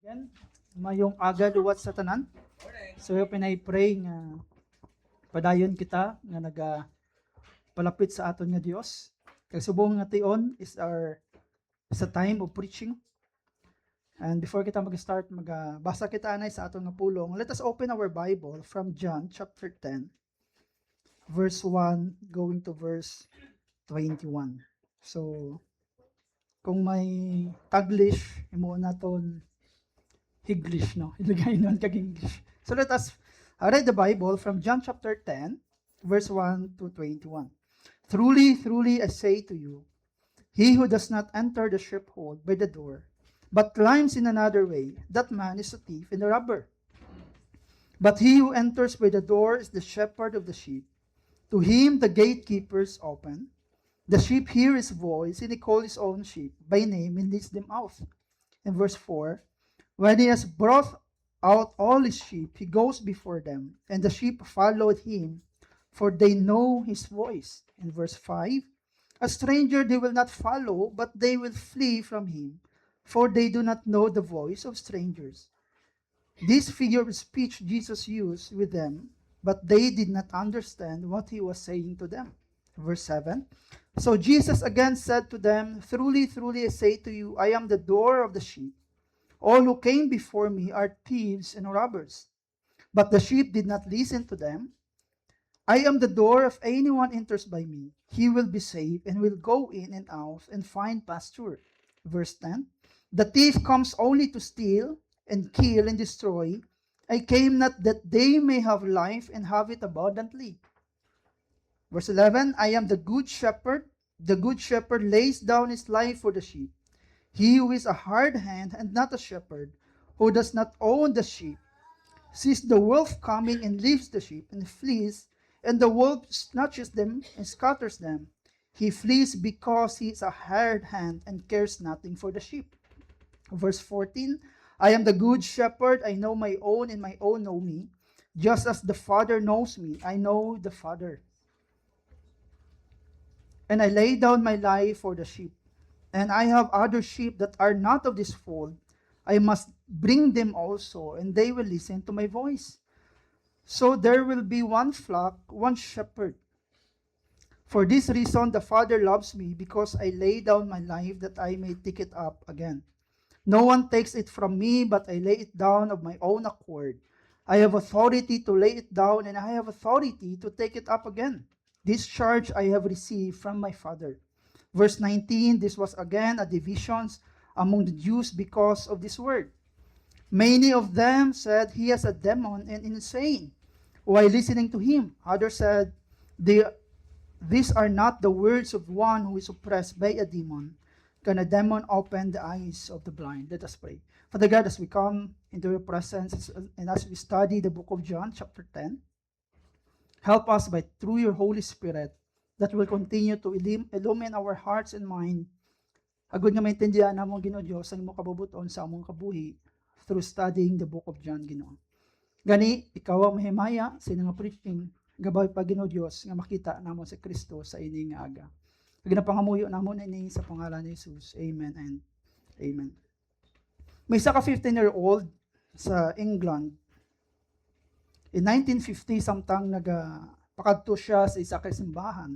Yan, mayong aga duwat sa tanan. So pinay-pray nga padayon kita nga palapit sa aton nga Dios. Kag subong nga tion is our sa time of preaching. And before kita mag-start, magbasa kita anay sa aton nga pulong. Let us open our Bible from John chapter 10, verse 1 going to verse 21. So kung may Taglish, imo naton English, no? Ilagay nun kag English. So let us read the Bible from John chapter 10, verse 1 to 21. Truly, truly, I say to you, he who does not enter the sheepfold by the door, but climbs in another way, that man is a thief and a robber. But he who enters by the door is the shepherd of the sheep. To him the gatekeepers open. The sheep hear his voice, and he calls his own sheep by name and leads them out. In verse 4, when he has brought out all his sheep, he goes before them, and the sheep followed him, for they know his voice. In verse 5, a stranger they will not follow, but they will flee from him, for they do not know the voice of strangers. This figure of speech Jesus used with them, but they did not understand what he was saying to them. Verse 7, so Jesus again said to them, truly, truly, I say to you, I am the door of the sheep. All who came before me are thieves and robbers, but the sheep did not listen to them. I am the door. If anyone enters by me, he will be saved and will go in and out and find pasture. Verse 10, the thief comes only to steal and kill and destroy. I came not that they may have life and have it abundantly. Verse 11, I am the good shepherd. The good shepherd lays down his life for the sheep. He who is a hard hand and not a shepherd, who does not own the sheep, sees the wolf coming and leaves the sheep and flees, and the wolf snatches them and scatters them. He flees because he is a hard hand and cares nothing for the sheep. Verse 14, I am the good shepherd. I know my own, and my own know me. Just as the Father knows me, I know the Father. And I lay down my life for the sheep. And I have other sheep that are not of this fold. I must bring them also, and they will listen to my voice. So there will be one flock, one shepherd. For this reason the Father loves me, because I lay down my life that I may take it up again. No one takes it from me, but I lay it down of my own accord. I have authority to lay it down, and I have authority to take it up again. This charge I have received from my Father. Verse 19, this was again a division among the Jews because of this word. Many of them said, he has a demon and insane, while listening to him. Others said, these are not the words of one who is oppressed by a demon. Can a demon open the eyes of the blind? Let us pray. Father God, as we come into your presence and as we study the book of John, chapter 10, help us through your Holy Spirit that will continue to illumine our hearts and mind. Agud nga maintindihan namong Ginoo Dios ang imong kabubuton sa among kabuhi through studying the book of John, Ginoo. Gani ikaw ang mahimaya sa inyong preaching, gabay pa Ginoo Dios nga makita namon si Kristo sa ining aga. Ginapangamuyo namon ini sa pangalan ni Jesus. Amen and amen. May isa ka 15-year-old sa England. In 1950 samtang pakadto siya sa isa ka simbahan.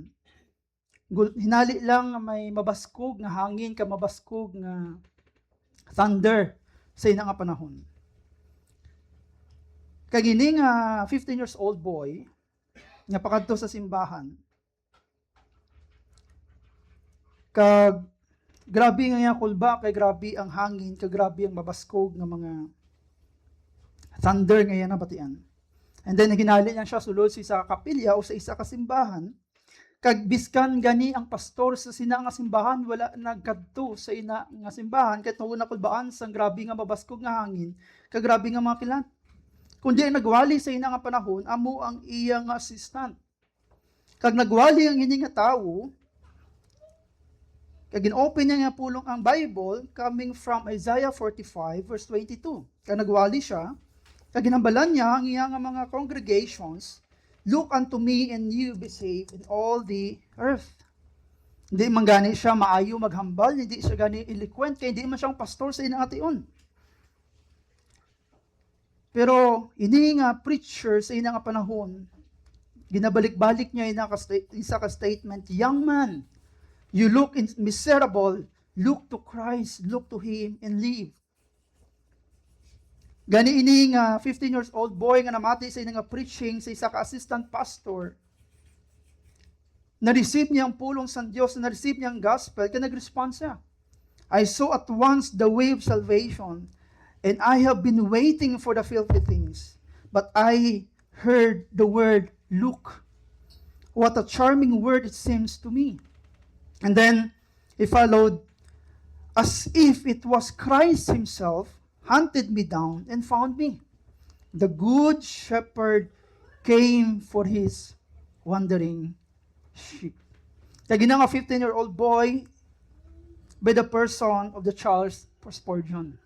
Hinali lang may mabaskog nga hangin, ka mabaskog nga thunder sa ina nga panahon. Kag ini nga 15 years old boy nga pakadto sa simbahan. Kag grabe nga yang kulba, kay grabe ang hangin, kag grabe ang mabaskog nga mga thunder nga yan nabatian. And then ginali niya siya sulod sa isa ka kapilya o sa isa ka simbahan. Kag biskan gani ang pastor sa sina nga simbahan wala nagkadto sa ina nga simbahan ket nuuna kulbaan sang grabe nga mabaskog nga hangin, kag grabe nga mga kilat. Kundi nagwali sa ina nga panahon amo ang iya nga assistant. Kag nagwali ang ini nga tawo, kag gin-open niya nga pulong ang Bible coming from Isaiah 45 verse 22. Kag nagwali siya, kag ginambalan niya ang iya nga mga congregations, look unto me and you be saved in all the earth. Hindi man gani siya maayo maghambal, hindi siya gani eloquent, kaya hindi man siyang pastor sa inang ation. Pero ini nga preacher sa ina nga panahon, ginabalik-balik niya isa ka statement, young man, you look miserable, look to Christ, look to Him, and live. Gani ini nga 15 years old boy nga namati sa ina nga preaching sa isa ka assistant pastor, na-receive niya ang pulong sa Diyos, na-receive niya ang gospel, kaya nag-respond siya. I saw at once the way of salvation, and I have been waiting for the filthy things. But I heard the word, look. What a charming word it seems to me. And then, he followed, as if it was Christ Himself, hunted me down and found me. The good shepherd came for His wandering sheep. Kaya nga 15-year-old boy by the person of the Charles Spurgeon.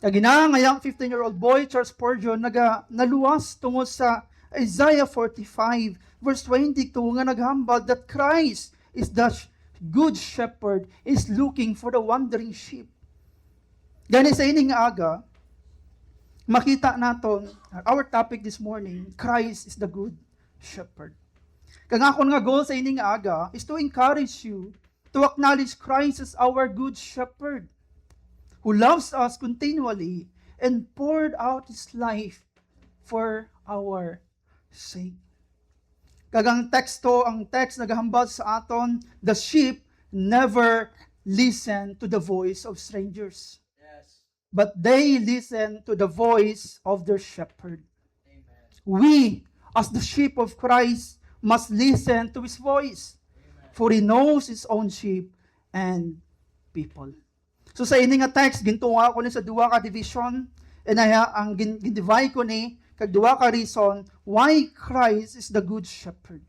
Kaya ngayang 15-year-old boy, Charles Spurgeon, naluwas tungod sa Isaiah 45, verse 22, nga naghambal that Christ is the good shepherd, is looking for the wandering sheep. Gani sa ining aga, makita naton, our topic this morning, Christ is the good shepherd. Kaya akong nga goal sa ining aga is to encourage you to acknowledge Christ as our good shepherd, who loves us continually and poured out His life for our sake. Kagang ang text naghambal sa aton, the sheep never listen to the voice of strangers, but they listen to the voice of their shepherd. Amen. We, as the sheep of Christ, must listen to His voice, for He knows His own sheep and people. So sa ini nga text, gintunga ko ni sa duwa ka division, and ang gindivide ko ni kag duwa ka reason why Christ is the good shepherd.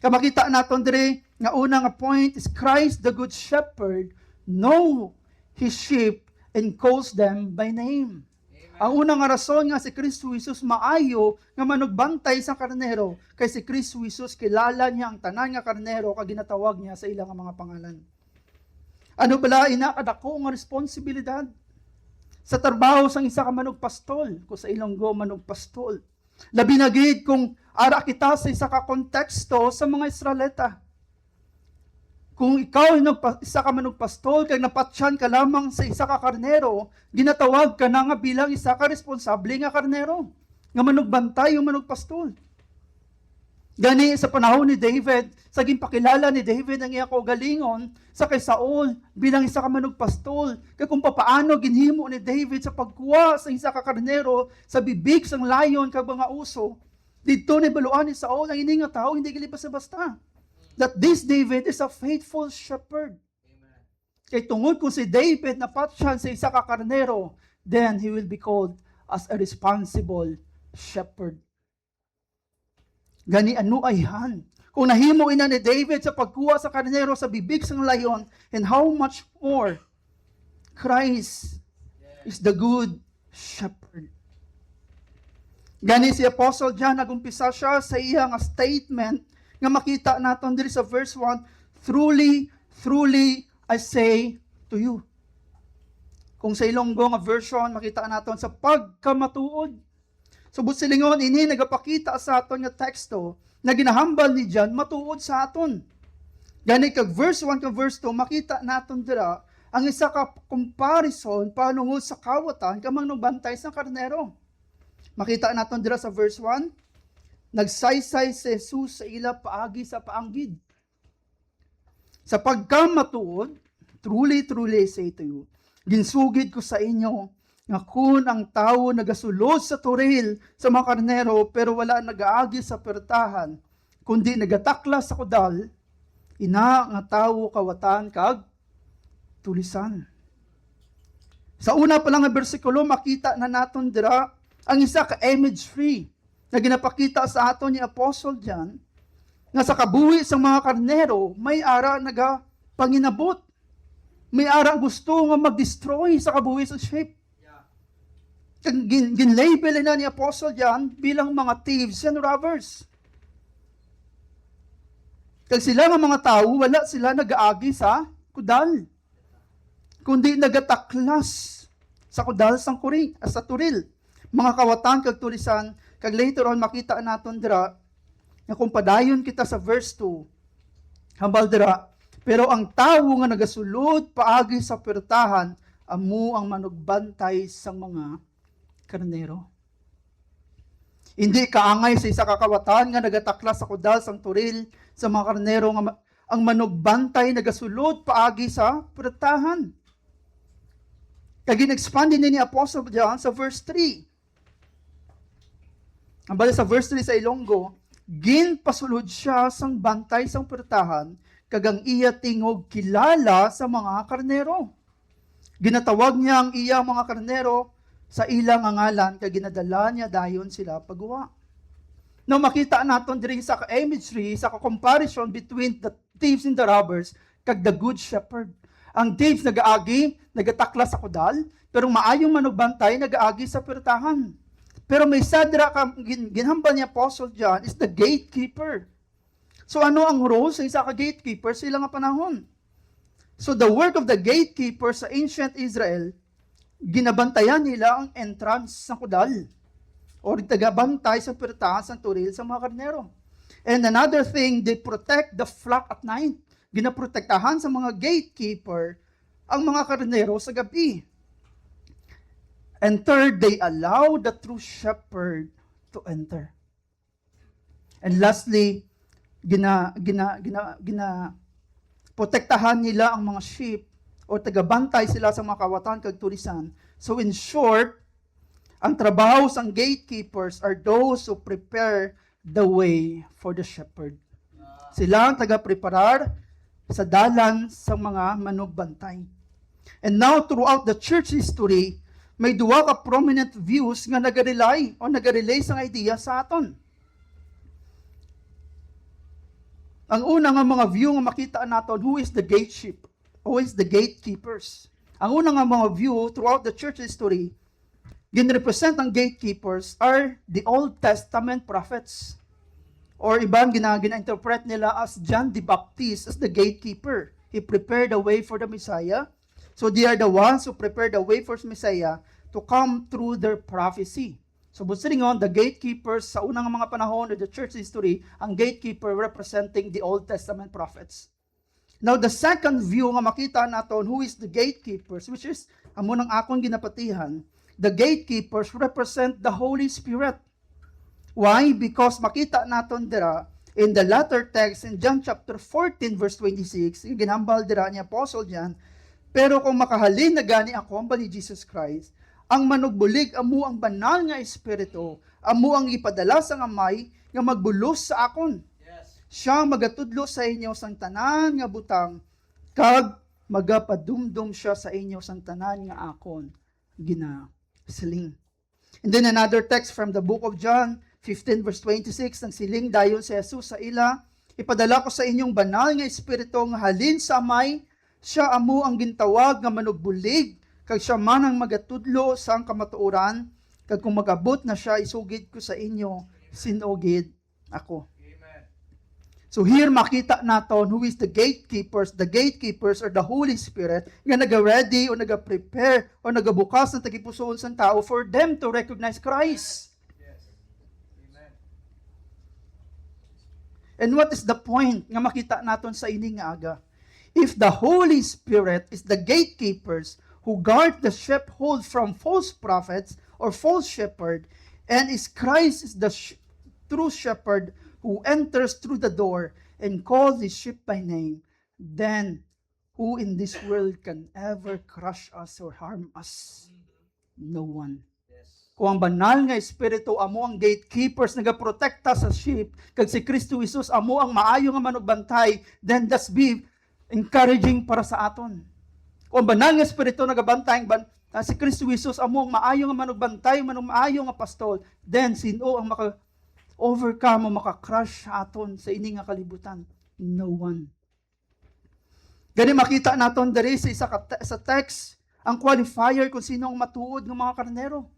Kamakita naton dire nga una nga point is Christ the good shepherd know His sheep and calls them by name. Ang unang rason nga si Kristo Jesus maayo nga manugbantay sa karnero, kay si Kristo Jesus kilala niya ang tanan nga karnero kag ginatawag niya sa ilang mga pangalan. Ano bala ina kadako nga responsibilidad sa trabaho sang isa ka manugpastol, ko sa Ilonggo manugpastol. Labi na gid kung ara kita sa isa ka konteksto sa mga Israelita. Kung ikaw isa ka manugpastol, kag napatsyan ka lamang sa isa ka karnero, ginatawag ka na nga bilang isa ka responsable nga karnero, nga manugbantay o manugpastol. Gani sa panahon ni David, sa ginpakilala ni David ang iya kaugalingon sa kay Saul bilang isa ka manugpastol, kay kung papaano ginhimo ni David sa pagkuha sa isa ka karnero sa bibig sang layon kag mga uso, didto ni baluan ni Saul ang ini nga tawo hindi gali basta-basta. That this David is a faithful shepherd. Amen. Kay tungod kung si David napatsyan sa isa ka karnero, then he will be called as a responsible shepherd. Gani ano ayhan. Kung nahimo ina ni David sa pagkuha sa karnero sa bibig sang layon, and how much more Christ is the good shepherd. Gani si Apostle John nagumpisa siya sa iyang statement nga makita naton diri sa verse 1, truly, truly I say to you. Kung sa Ilonggo nga version, makita naton sa pagkamatuod. Subot silingon ini nagapakita sa aton nga teksto na ginahambal ni John matuod sa aton. Gani kag verse 1 kag verse 2 makita naton dira ang isa ka comparison panungod sa kawatan kamang nagbantay sa karnero. Makita naton dira sa verse 1, nagsaysay si Jesus sa ila paagi sa paanggid. Sa pagkamatuod, truly, truly I say to you, ginsugid ko sa inyo, nga kun ang tao nagasulod sa turil sa mga karnero, pero wala nagaagi sa pertahan, kundi nagatakla sa kudal, ina nga tao kawatan kag tulisan. Sa una pa lang nga bersikulo, makita na naton dira ang isa ka image free na ginapakita sa aton ni Apostle John, nga sa kabuhi sa mga karnero, may ara naga panginabot. May ara gusto nga mag-destroy sa kabuhi sa sheep. Gin-label na ni Apostle John bilang mga thieves and robbers. Kag sila nga mga tao, wala sila nag-aagi sa kudal, kundi nagataklas sa kudal sa turil. mga kawatan kag tulisan, kag later on makita naton dira nga kung padayon kita sa verse 2, hambal dira, pero ang tawo nga nagasulod paagi sa pertahan, amo ang manugbantay sa mga karnero. Hindi kaangay sa isa kakawatan nga nagataklas sa kudal sang turil sa mga karnero nga ang manugbantay nagasulod paagi sa pertahan. Kag in-expand din ni Apostle John sa verse 3. Ang bali sa verse 3 sa Ilonggo, ginpasulod siya sang bantay sang pertahan, kag ang iya tingog kilala sa mga karnero. Ginatawag niya ang iya mga karnero sa ilang ngalan, kag ginadala niya dayon sila pagguwa. Now makita naton diri sa imagery, sa comparison between the thieves and the robbers, kag the good shepherd. Ang thieves nagaagi, nagataklas sa kudal, pero maayong manugbantay nagaagi sa pertahan. Pero may sadra ginhambal ni Apostle John is the gatekeeper. So ano ang role sa isa ka gatekeeper sa ilang panahon? So the work of the gatekeeper sa ancient Israel, ginabantayan nila ang entrance sa kudal o tagabantay sa pertahan sa turil sa mga karnero. And another thing, they protect the flock at night. Ginaprotektahan sa mga gatekeeper ang mga karnero sa gabi. And third, they allow the true shepherd to enter. And lastly, protektahan nila ang mga sheep o tagabantay sila sa mga kawatan kag tulisan. So in short, ang trabaho sang gatekeepers are those who prepare the way for the shepherd. Sila ang taga-preparar sa dalan sa mga manugbantay. And now, throughout the church history, may duwa ka prominent views nga nagarelay sa idea sa aton. Ang una nga mga view nga makita naton, who is the gatekeepers. Ang una nga mga view throughout the church history, ginrepresent ang gatekeepers are the Old Testament prophets. Or ibang gina-interpret nila as John the Baptist as the gatekeeper. He prepared the way for the Messiah. So they are the ones who prepared the way for the Messiah to come through their prophecy. So busiring on, the gatekeepers sa unang mga panahon of the church history, ang gatekeeper representing the Old Testament prophets. Now the second view nga makita naton, who is the gatekeepers, which is amo nang akong ginapatihan, the gatekeepers represent the Holy Spirit. Why? Because makita naton dira in the latter text in John chapter 14 verse 26, ginhambal dira ni Apostle John, pero kung makahalin na gani ako, ang bali Jesus Christ, ang manugbulig amo ang banal nga espiritu, amo ang ipadala sa amay nga magbulos sa akon. Siya magatudlo sa inyo sang tanan nga butang, kag magapadumdum siya sa inyo sang tanan nga akon ginasiling. And then another text from the book of John 15 verse 26, nang siling dayon si Jesus sa ila, ipadala ko sa inyong banal nga espiritu nga halin sa amay, siya amo ang gintawag nga manugbulig, kag siya man ang magatudlo sa ang kamatuoran, kag kung magabot na siya, isugid ko sa inyo, sinugid ako. Amen. So here makita naton who is the gatekeepers. The gatekeepers are the Holy Spirit nga naga-ready o naga-prepare o nagabukas ng tagipusoon sa tao for them to recognize Christ. And what is the point nga makita naton sa ini nga aga? If the Holy Spirit is the gatekeepers who guard the sheepfold from false prophets or false shepherd, and is Christ is the true shepherd who enters through the door and calls his sheep by name, then who in this world can ever crush us or harm us? No one. Kung ang banal nga espiritu amo ang gatekeepers nagaprotekta sa sheep, kag si Kristo Jesus amo ang maayo nga manugbantay, then that's be encouraging para sa aton. Kung ang banal nga espiritu nagabantay si Kristo Jesus amo ang maayo nga manugbantay, maayo nga pastol, then sino ang maka-overcome o maka-crush aton sa ini nga kalibutan? No one. Gani makita naton diri sa text ang qualifier kung sino ang matuod ng mga karnero.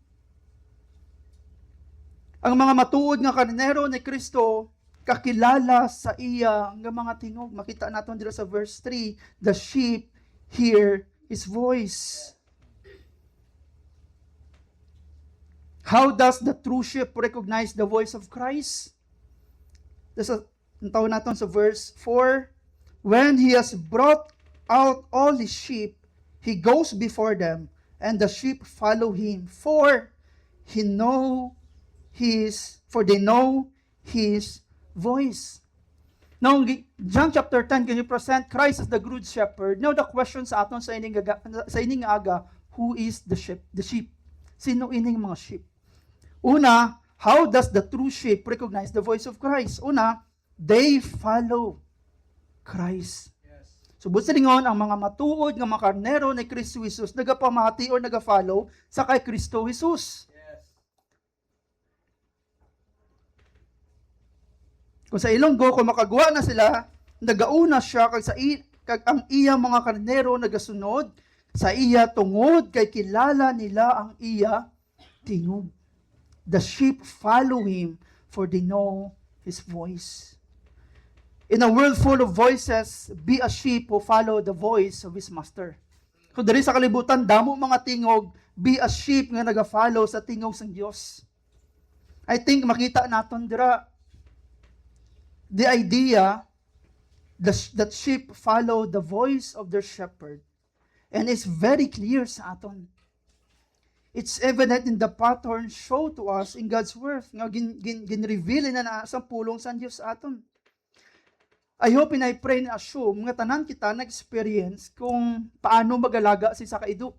Ang mga matuod nga karnero ni Kristo kakilala sa iya nga mga tingog. Makita naton dito sa verse 3, the sheep hear his voice. How does the true sheep recognize the voice of Christ? Ang tawag natin sa verse 4, when he has brought out all his sheep, he goes before them, and the sheep follow him, for they know his voice. Now, John chapter 10, can you present Christ as the good shepherd? Now, the question sa aton sa ining aga, who is the sheep? The sheep. Sino ining mga sheep? Una, how does the true sheep recognize the voice of Christ? Una, they follow Christ. So, busa lingon, ang mga matuod ng mga karnero ni Kristo Jesus, nagapamati o nagafollow sa kay Kristo Jesus. Kung sa Ilonggo, kung makagawa na sila, nagauna siya kag ang iya mga karnero nagasunod sa iya tungod kay kilala nila ang iya tingog. The sheep follow him for they know his voice. In a world full of voices, be a sheep who follow the voice of his master. Kung dali sa kalibutan, damo mga tingog, be a sheep nga nagafollow sa tingog sang Dios. I think makita naton dira the idea that sheep follow the voice of their shepherd. And it's very clear sa aton. It's evident in the pattern show to us in God's word. Nga gin-reveal na sa pulong sa Diyos sa aton. I hope and I pray and assume nga tanan kita na-experience kung paano magalaga si sa kaido.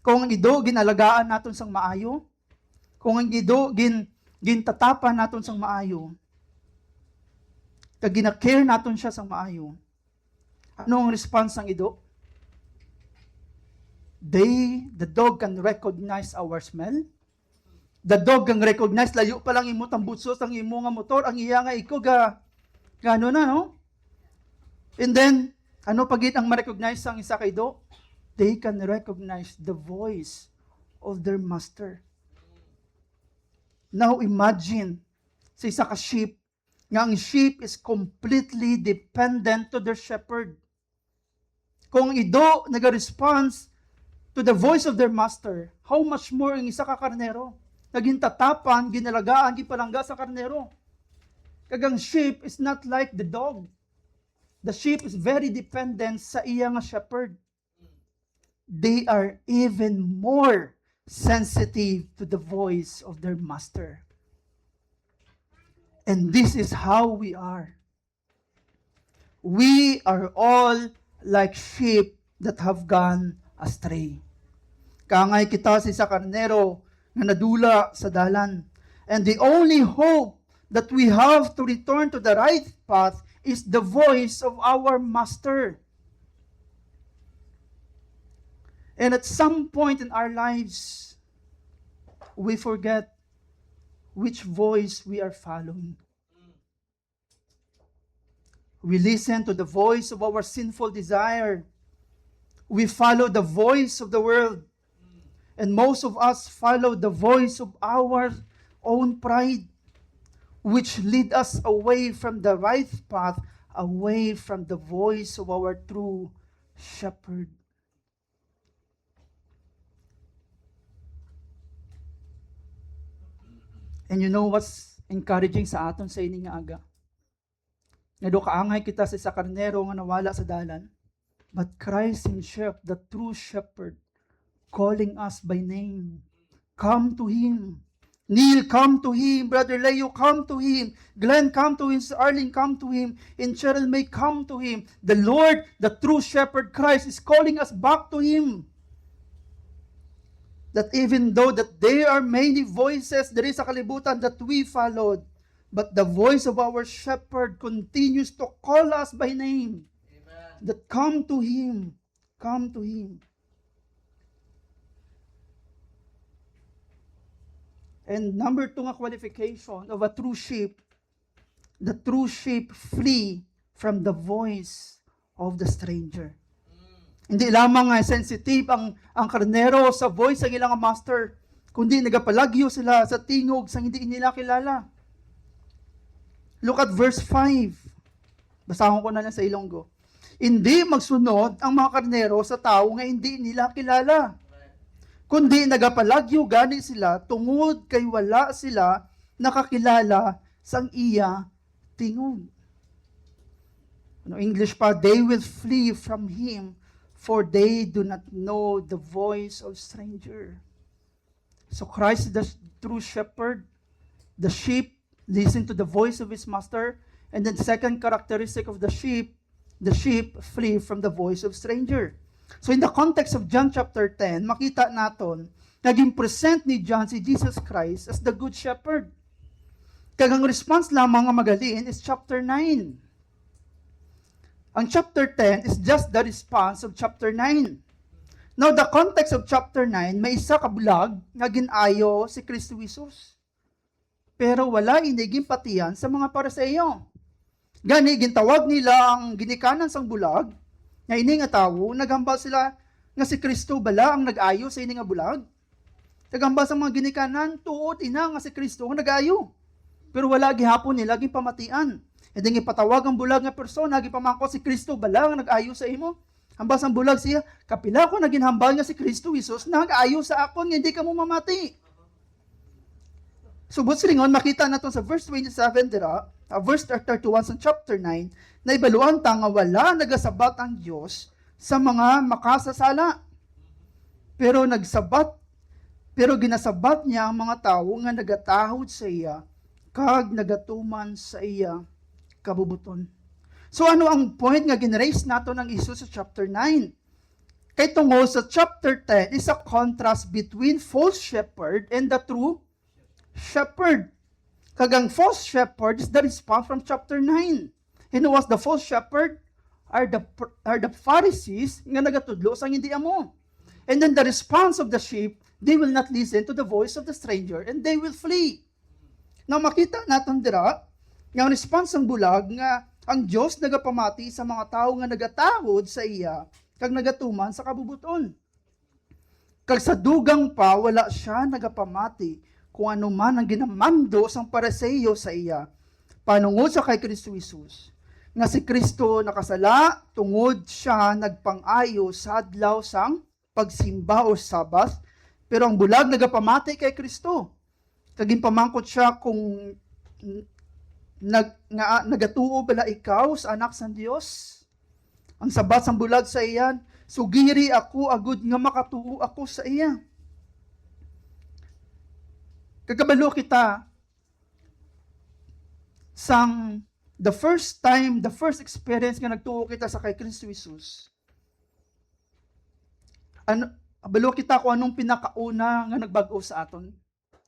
Kung ang ido ginalagaan naton sang maayo, kung ang ido gintatapan naton sang maayo, kag gina-care naton siya sang maayo, ano ang response ng ido? The dog can recognize our smell. The dog can recognize, layo pa lang imo tambutsos ang imo nga motor, ang iya nga iko gano na, no? And then, ano pagit ang ma-recognize ang isa kay do? They can recognize the voice of their master. Now imagine, sa isa ka sheep, nga ang sheep is completely dependent to their shepherd. Kung ido naga-response to the voice of their master, how much more ang isa ka karnero? Nagintatapan, ginalagaan, gipalangga sa karnero. Kagang sheep is not like the dog. The sheep is very dependent sa iya nga shepherd. They are even more sensitive to the voice of their master. And this is how we are. We are all like sheep that have gone astray. Kaangay kita sa karnero na nadula sa dalan. And the only hope that we have to return to the right path is the voice of our master. And at some point in our lives, we forget which voice we are following. We listen to the voice of our sinful desire. We follow the voice of the world. And most of us follow the voice of our own pride, which lead us away from the right path, away from the voice of our true shepherd. And you know what's encouraging sa aton sa ining nga aga? Nga do kaangay kita sa karnero nga nawala sa dalan, but Christ himself, the true shepherd, calling us by name. Come to him. Neil, come to him. Brother Leo, come to him. Glenn, come to him. Arlene, come to him. And Cheryl May, come to him. The Lord, the true shepherd Christ, is calling us back to him. That even though that there are many voices there is sa kalibutan that we followed, but the voice of our shepherd continues to call us by name. Amen. That come to him. Come to him. And number 2 nga qualification of a true sheep, the true sheep flee from the voice of the stranger. Hindi lamang sensitive ang karnero sa voice ng ilang master, kundi nagapalagyo sila sa tingog sa hindi nila kilala. Look at verse 5. Basahon ko na lang sa Ilonggo. Hindi magsunod ang mga karnero sa tao nga hindi nila kilala. kundi nagapalagyo gani sila tungod kay wala sila nakakilala sang iya tingog. English pa, they will flee from him, for they do not know the voice of stranger. So Christ is the true shepherd. The sheep listen to the voice of his master. And then the second characteristic of the sheep flee from the voice of stranger. So in the context of John chapter 10, makita naton, naging present ni John si Jesus Christ as the good shepherd. Kagang response lamang nga magalin is chapter 9. Ang chapter 10 is just the response of chapter 9. Now, the context of chapter 9, may isa ka bulag nga ginayo si Kristo Jesus. Pero wala iniging patiyan sa mga Pariseo. Gani, gintawag nila ang ginikanan sang bulag, nga ini nga tawo, naghambal sila nga si Kristo bala ang nag-ayo sa ini nga bulag. Naghambal sa mga ginikanan, tuot ina nga si Kristo ang nag-ayo. Pero wala gihapon nila gipamatian. E di ipatawag ang bulag nga persona, gipamangko si Kristo bala ang nag-ayo sa imo. Hambal sang bulag siya, kapila ko naginhambal nga si Kristo Jesus, nag-ayo sa akon nga hindi ka mo mamati. So, buts ringon, makita natin sa verse 27 dira, verse 31 sa chapter 9, na ibaluan ta nga wala nagasabat ang Dios sa mga makasasala. Pero ginasabat niya ang mga tao nga nagatahod sa iya, kag nagatuman sa iya kabubuton. So ano ang point nga ginraise nato ng Isus sa chapter 9? Kay tungod sa chapter 10 is a contrast between false shepherd and the true shepherd. Kagang false shepherd is the response from chapter 9. And who was the false shepherd? Are the Pharisees nga nagatudlo sang hindi amo. And then the response of the sheep, they will not listen to the voice of the stranger and they will flee. Now makita naton dira nga ang response ng bulag nga ang Diyos nagapamati sa mga tao nga nagatahod sa iya kag nagatuman sa kabubuton. Kag sa dugang pa wala siya nagapamati kung ano man ang ginamando sang Pariseo sa iya panungod sa kay Kristo Jesus. Nga si Kristo nakasala tungod siya nagpang-ayo sa adlaw sang pagsimba o Sabat, pero ang bulag nagapamati kay Kristo. Kag pamangkot siya kung nagatuo bala ikaw sa anak sang Dios. Ang sabat sang bulag sa iyan, sugiri ako agud nga makatuo ako sa iya. Kagabalo kita sang the first experience nga nagtuo kita sa kay Kristo Jesus. Abalo kita kung anong pinakauna nga nagbago sa aton.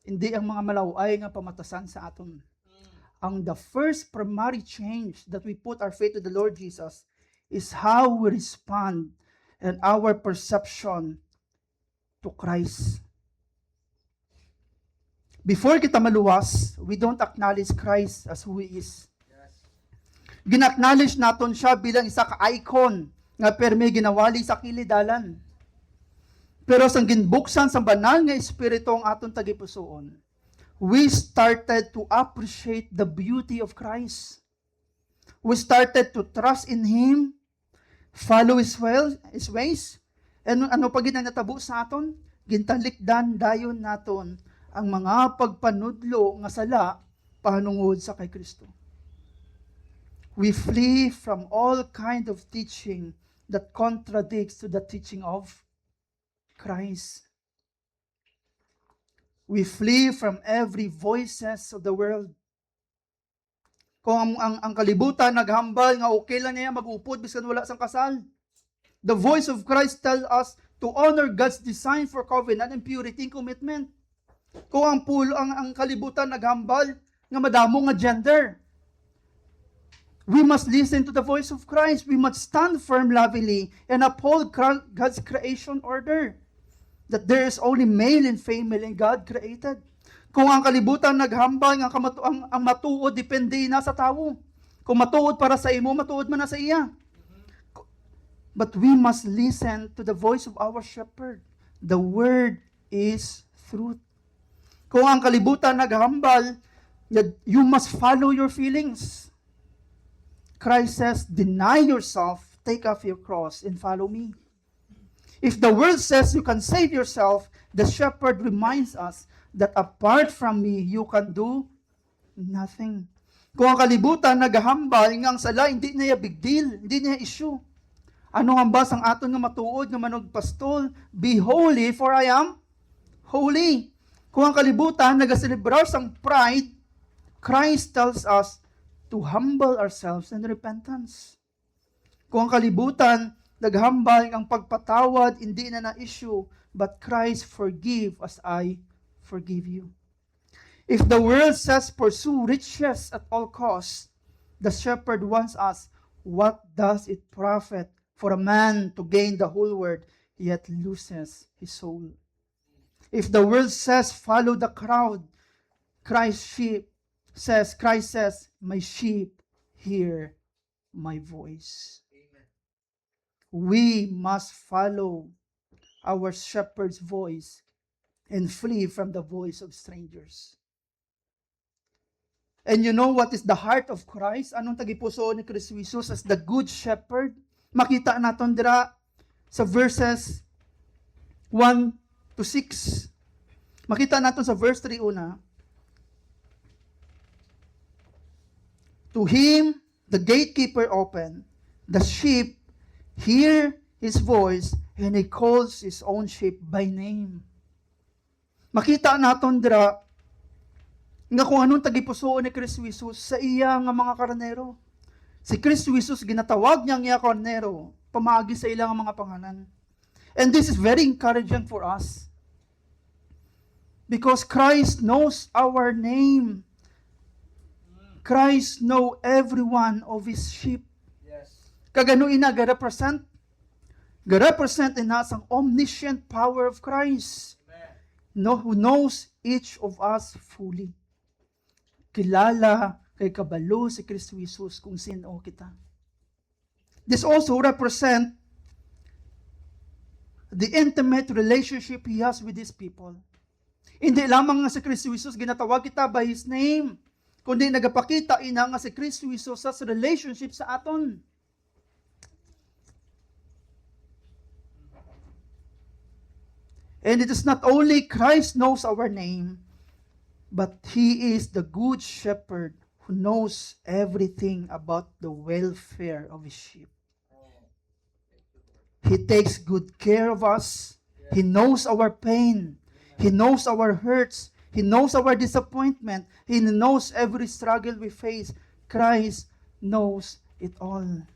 Hindi ang mga malaway nga pamatasan sa aton. Ang the first primary change that we put our faith to the Lord Jesus is how we respond and our perception to Christ. Before kita maluwas, we don't acknowledge Christ as who He is. Ginacknowledge naton siya bilang isa ka icon nga permi ginawali sa kilidalan. Pero sang ginbuksan sa banal nga espiritu ang aton tagipusoon, we started to appreciate the beauty of Christ. We started to trust in Him, follow His ways. And ano pa ginang natabo sa aton? Gintalikdan dayon naton ang mga pagpanudlo nga sala panungod sa kay Kristo. We flee from all kind of teaching that contradicts to the teaching of Christ. We flee from every voices of the world. Kung ang kalibutan naghambal nga okay lang niya mag-upod bisan wala sang kasal. The voice of Christ tells us to honor God's design for covenant and purity and commitment. Kung ang kalibutan naghambal nga madamo nga gender, we must listen to the voice of Christ. We must stand firm lovingly and uphold God's creation order. That there is only male and female in God created. Kung ang kalibutan naghambal ang matuod depende na sa tao. Kung matuod para sa imo, matuod man na sa iya. But we must listen to the voice of our shepherd. The word is truth. Kung ang kalibutan naghambal, you must follow your feelings. Christ says, deny yourself, take off your cross, and follow me. If the world says you can save yourself, the shepherd reminds us that apart from me, you can do nothing. Kung ang kalibutan naghahambal nga ang sala, hindi niya big deal, hindi niya issue. Ano hambas ang aton nga matuod nga manugpastol? Be holy, for I am holy. Kung ang kalibutan nagaselebrar sang pride, Christ tells us to humble ourselves in repentance. Kung ang kalibutan naghambal ang pagpatawad, hindi na na-issue, but Christ, forgive as I forgive you. If the world says pursue riches at all costs, the shepherd wants us, what does it profit for a man to gain the whole world, yet loses his soul? If the world says follow the crowd, Christ says, my sheep hear my voice. We must follow our shepherd's voice and flee from the voice of strangers. And you know what is the heart of Christ? Anong tagipuso ni Kristo Jesus as the good shepherd? Makita naton dira sa verses 1 to 6. Makita naton sa verse 3 una. To him the gatekeeper opened, the sheep hear his voice, and he calls his own sheep by name. Makita naton dira nga kung anong tagipusoon ni Kristo Jesus sa iya nga mga karnero. Si Kristo Jesus ginatawag niya ang iya karnero pamaagi sa ilang mga pangalan. And this is very encouraging for us. Because Christ knows our name. Christ know every one of his sheep. Kaganuin na ga-represent in us ang omniscient power of Christ. Who knows each of us fully. Kilala kay kabalo si Kristo Jesus kung sino kita. This also represent the intimate relationship He has with His people. Hindi lamang nga si Kristo Jesus ginatawag kita by His name, kundi nagapakita ina nga si Kristo Jesus sa relationship sa aton. And it is not only Christ knows our name, but He is the good shepherd who knows everything about the welfare of His sheep. He takes good care of us. He knows our pain. He knows our hurts. He knows our disappointment. He knows every struggle we face. Christ knows it all.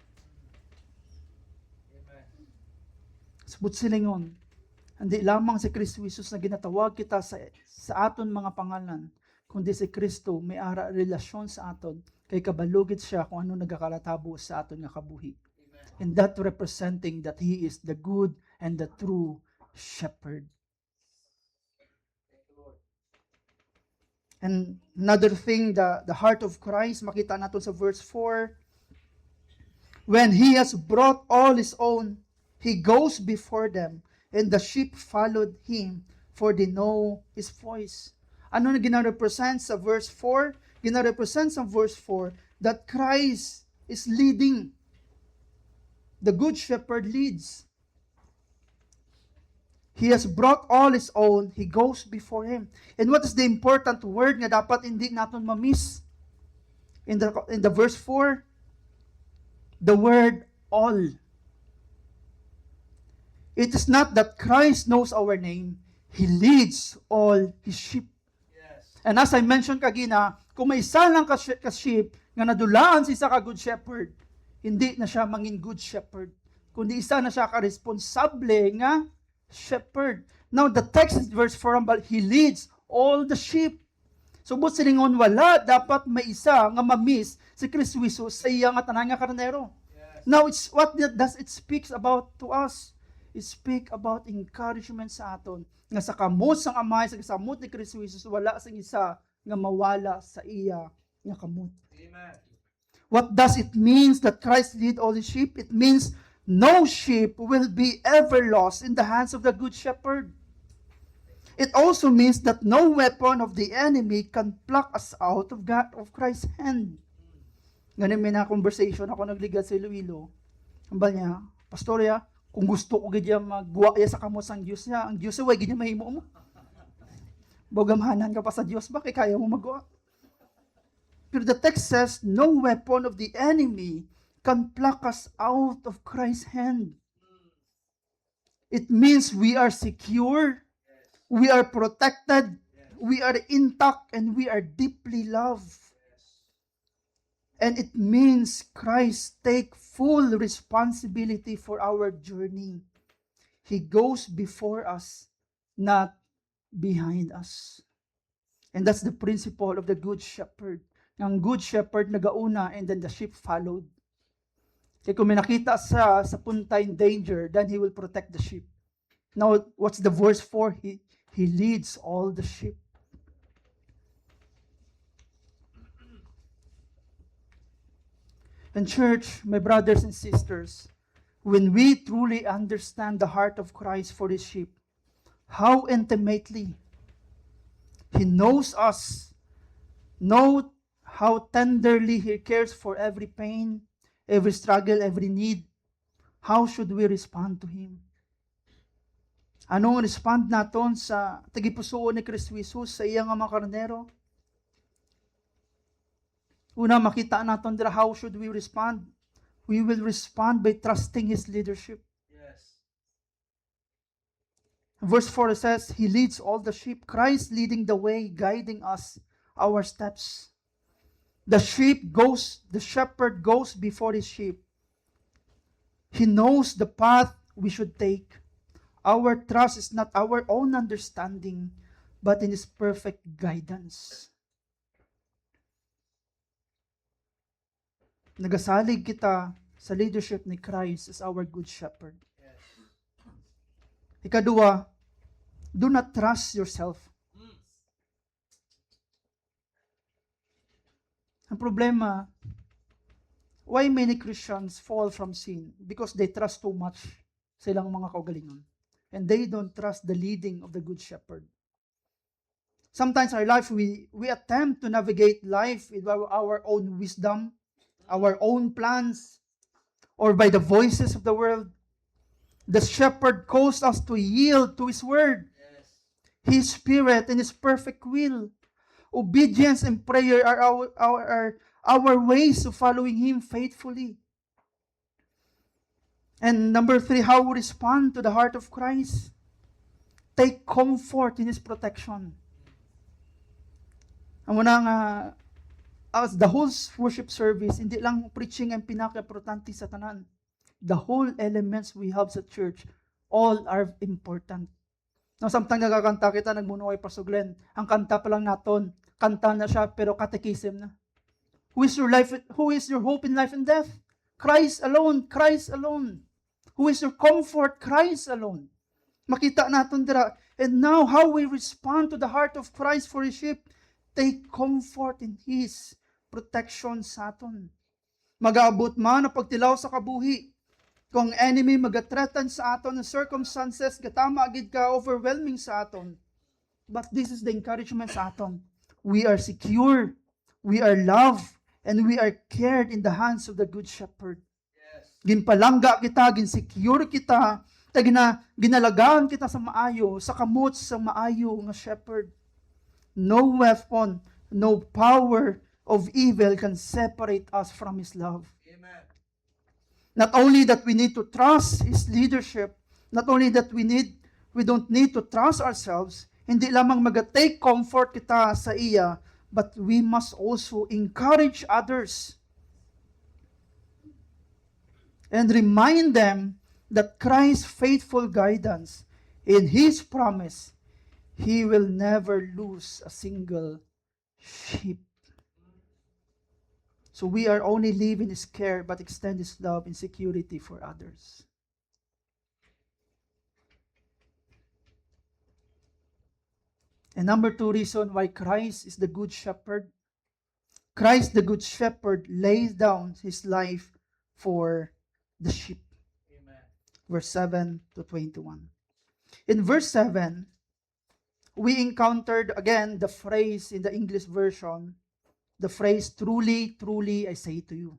Sabot silingon. Hindi lamang si Kristo Jesus na ginatawag kita sa aton mga pangalan, kundi si Kristo may ara relasyon sa aton, kay kabalugit siya kung ano nagakalatabo sa aton nga kabuhi. And that representing that He is the good and the true shepherd. And another thing, the heart of Christ, makita natin sa verse 4, when He has brought all His own, He goes before them, and the sheep followed Him, for they know His voice. Ano na gina-represent sa verse 4? Gina-represent sa verse 4 that Christ is leading. The good shepherd leads. He has brought all His own. He goes before Him. And what is the important word nga dapat hindi natin ma-miss? In the verse 4, the word all. It is not that Christ knows our name. He leads all His sheep. Yes. And as I mentioned kagina, kung may isa lang ka-sheep nga nadulaan si isa ka good shepherd, hindi na siya mangin good shepherd, kundi isa na siya ka-responsable nga shepherd. Now, the text is verse 4, but He leads all the sheep. Subot silingon, wala dapat may isa nga ma-miss si Kristo Jesus sa iya nga tanan nga karnero. Yes. Now, what does it speaks about to us? It speak about encouragement sa aton nga sa kamot sang Amay, sa kasamot ni Kristo Jesus, wala sang isa nga mawala sa iya nga kamot. Amen. What does it mean that Christ lead all the sheep? It means no sheep will be ever lost in the hands of the good shepherd. It also means that no weapon of the enemy can pluck us out of Christ's hand. Ganun may na conversation ako nagligat sa Iloilo. Ang ba niya, Pastorya, Kung gusto ko gid magguwa ya sa kamot sang Dios niya, ang Dios way gid niya mahimo mo. Bogamhanan ka pa sa Dios ba kay kaya mo magguwa? Pero the text says, no weapon of the enemy can pluck us out of Christ's hand. It means we are secure, we are protected, we are intact, and we are deeply loved. And it means Christ take full responsibility for our journey. He goes before us, not behind us. And that's the principle of the Good Shepherd. Ang Good Shepherd nagauna and then the sheep followed. Kaya kung may nakita sa punta in danger, then He will protect the sheep. Now, what's the verse for? He leads all the sheep. And church, my brothers and sisters, when we truly understand the heart of Christ for His sheep, how intimately He knows us, know how tenderly He cares for every pain, every struggle, every need, how should we respond to Him? Anong respond naton sa tagipusoon ni Kristo Jesus sa iyang mga karnero? Una, makita natin dira how should we respond? We will respond by trusting His leadership. Yes. Verse 4 says, He leads all the sheep. Christ leading the way, guiding us, our steps. The shepherd goes before his sheep. He knows the path we should take. Our trust is not our own understanding, but in His perfect guidance. Nagasalig kita sa leadership ni Christ as our good shepherd. Yes. Ikadua, do not trust yourself. Ang problema, why many Christians fall from sin? Because they trust too much sa ilang mga kaugalingon. And they don't trust the leading of the good shepherd. Sometimes our life, we attempt to navigate life with our own wisdom, our own plans, or by the voices of the world. The shepherd calls us to yield to His word, Yes. His spirit, and His perfect will. Obedience and prayer are our ways of following Him faithfully. And number 3, how we respond to the heart of Christ. Take comfort in His protection. Ang unang as the whole worship service, hindi lang preaching ang pinaka-importante sa tanan. The whole elements we have sa church, all are important. Now, sometimes nagkakanta kita, nagmunuay pa Glenn. Ang kanta pa lang naton, kanta na siya, pero catechism na. Who is your hope in life and death? Christ alone, Christ alone. Who is your comfort? Christ alone. Makita naton dira. And now, how we respond to the heart of Christ for His sheep, take comfort in His protection sa aton. Mag-aabot man na pagtilaw sa kabuhi. Kung enemy mag-threaten sa aton ng circumstances, gatama agad ka, overwhelming sa aton. But this is the encouragement sa aton. We are secure, we are loved, and we are cared in the hands of the Good Shepherd. Yes. Ginpalangga kita, ginsecure kita, ginalagaan kita sa maayo, sa kamot sa maayo nga shepherd. No weapon, no power of evil can separate us from His love. Amen. Not only that we need to trust His leadership, not only that we don't need to trust ourselves, hindi lamang mag-take comfort kita sa iya, but we must also encourage others and remind them that Christ's faithful guidance in His promise, He will never lose a single sheep. So we are only live in His care, but extend His love and security for others. And number 2 reason why Christ is the Good Shepherd. Christ the Good Shepherd lays down His life for the sheep. Amen. Verse 7 to 21. In verse 7, we encountered again the phrase in the English version, the phrase, truly, truly, I say to you.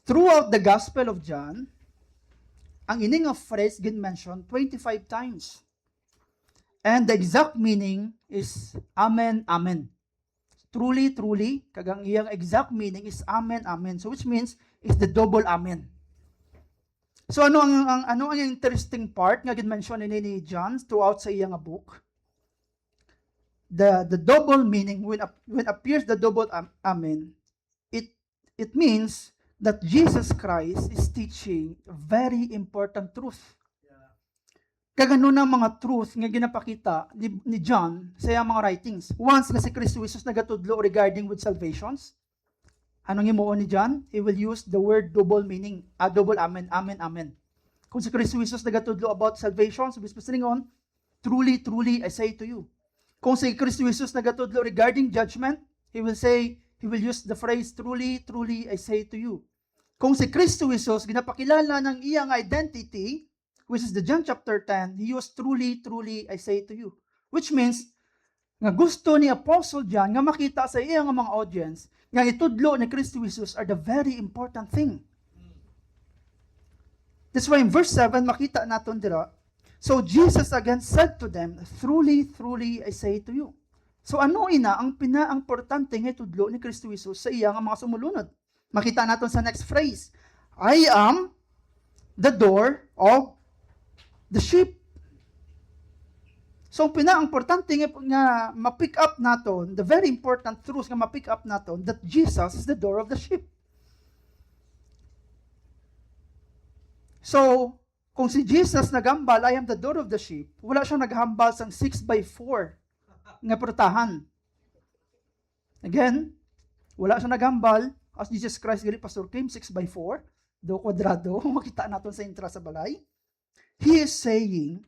Throughout the Gospel of John, ang ining nga phrase gin mentioned 25 times. And the exact meaning is Amen, Amen. Truly, truly, kagang iyang exact meaning is Amen, Amen. So which means is the double Amen. So ano ang interesting part nga gin-mention ni John throughout sa iyang book? The double meaning when appears the double Amen, it means that Jesus Christ is teaching a very important truth. Kagano na mga truth nga ginapakita ni John sa iyang mga writings. Once nga si Kristo Jesus nagatudlo regarding with salvations, anong himuon ni John? He will use the word double meaning, double amen, amen, amen. Kung si Kristo Jesus nagatudlo about salvations, bis on, truly, truly, I say to you. Kung si Kristo Jesus nagatudlo regarding judgment, he will use the phrase, truly, truly, I say to you. Kung si Kristo Jesus ginapakilala ng iyang identity, which is the John chapter 10, he used truly, truly, I say to you. Which means, nga gusto ni Apostle John nga makita sa iyang mga audience nga itudlo ni Kristo Jesus are the very important thing. That's why in verse 7, makita natin dira, so Jesus again said to them, truly, truly, I say to you. So ano ang pinaimportante nga itudlo ni Kristo Jesus sa iyang mga sumulunod? Makita natin sa next phrase, I am the door of the sheep. So, pinaimportante nga ma-pick up naton, the very important truth nga ma-pick up naton, that Jesus is the door of the sheep. So, kung si Jesus nagambal, I am the door of the sheep, wala siya naghambal sang 6x4 nga prutahan. Again, wala siya naghambal, as Jesus Christ gali Pastor Kim, 6x4, do kwadrado, makita naton sa intra sa balay. He is saying,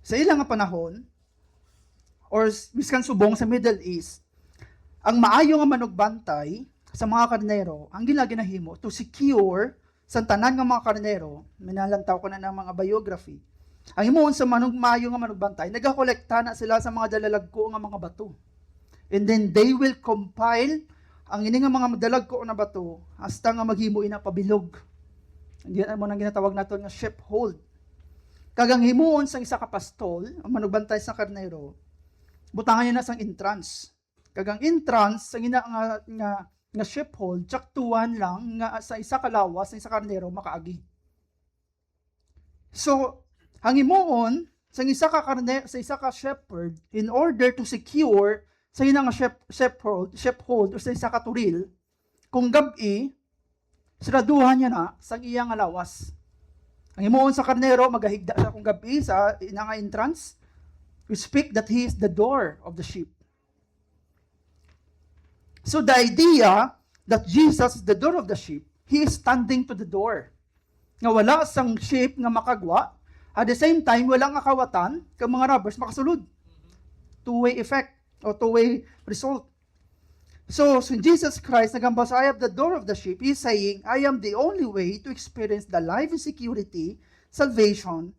sa ilang panahon, or miskan subong sa Middle East, ang maayo nga manugbantay sa mga karnero, ang ginahimo to secure sa tanan nga mga karnero, minalantaw ko na ng mga biography, ang himuon sa maayo nga manugbantay, nagakolekta na sila sa mga dalalagko nga mga bato. And then they will compile ang ini nga mga dalagko na bato hasta nga maghimo ina pabilog. Hindi mo nang ginatawag naton nga sheepfold. Kagang himuon sang isa ka pastol, ang manugbantay sa karnero, butangan niya na sang entrance. Kagang entrance sang ina nga sheepfold, tsaktuan lang nga sa isa ka lawas sa isa karnero makaagi. So, ang himuon sang isa ka sa isa ka shepherd in order to secure sa ina nga sheepfold o sa isa ka turil, kung gabi, siraduhan niya na sang iya nga lawas. Ang himuon sa karnero, magahigda siya kung gabi sa ina nga entrance, we speak that he is the door of the sheep. So the idea that Jesus is the door of the sheep, he is standing to the door. Nga wala sang sheep nga makagwa, at the same time, wala nga kawatan, kang mga robbers makasulod. Two-way effect. O two-way result. So Jesus Christ, nagambal sa I am the door of the sheep, He is saying, I am the only way to experience the life and security, salvation.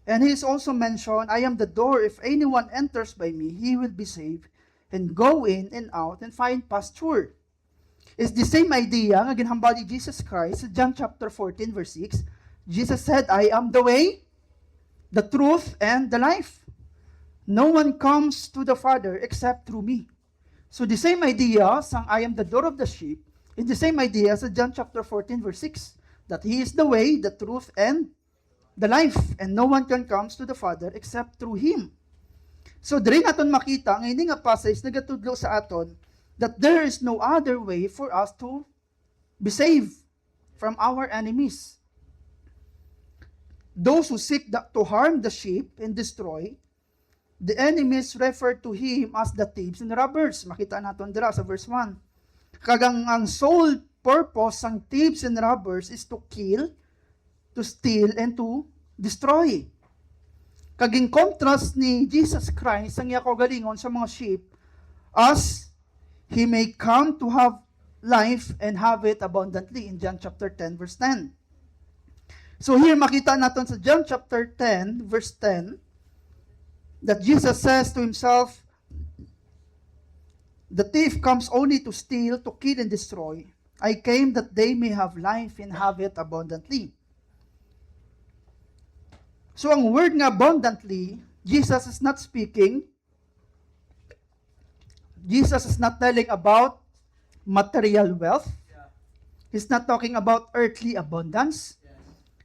And He is also mentioned, I am the door, if anyone enters by me, he will be saved, and go in and out and find pasture. It's the same idea nga ginhambal ni Jesus Christ sa John chapter 14 verse 6. Jesus said, I am the way, the truth, and the life. No one comes to the Father except through me. So the same idea sang I am the door of the sheep is the same idea sa John chapter 14 verse 6, that He is the way, the truth, and the life, and no one can come to the Father except through Him. So diri naton makita nga ini nga passage nagatudlo sa aton that there is no other way for us to be saved from our enemies. Those who seek to harm the sheep and destroy, the enemies refer to him as the thieves and robbers. Makita natin dira sa verse 1. Kagang ang sole purpose ng thieves and robbers is to kill, to steal, and to destroy. Kaging contrast ni Jesus Christ ang iya kaugalingon sa mga sheep as He may come to have life and have it abundantly in John chapter 10 verse 10. So here makita natin sa John chapter 10 verse 10 that Jesus says to Himself, the thief comes only to steal, to kill, and destroy. I came that they may have life and have it abundantly. So ang word nga abundantly, Jesus is not speaking. Jesus is not telling about material wealth. He's not talking about earthly abundance.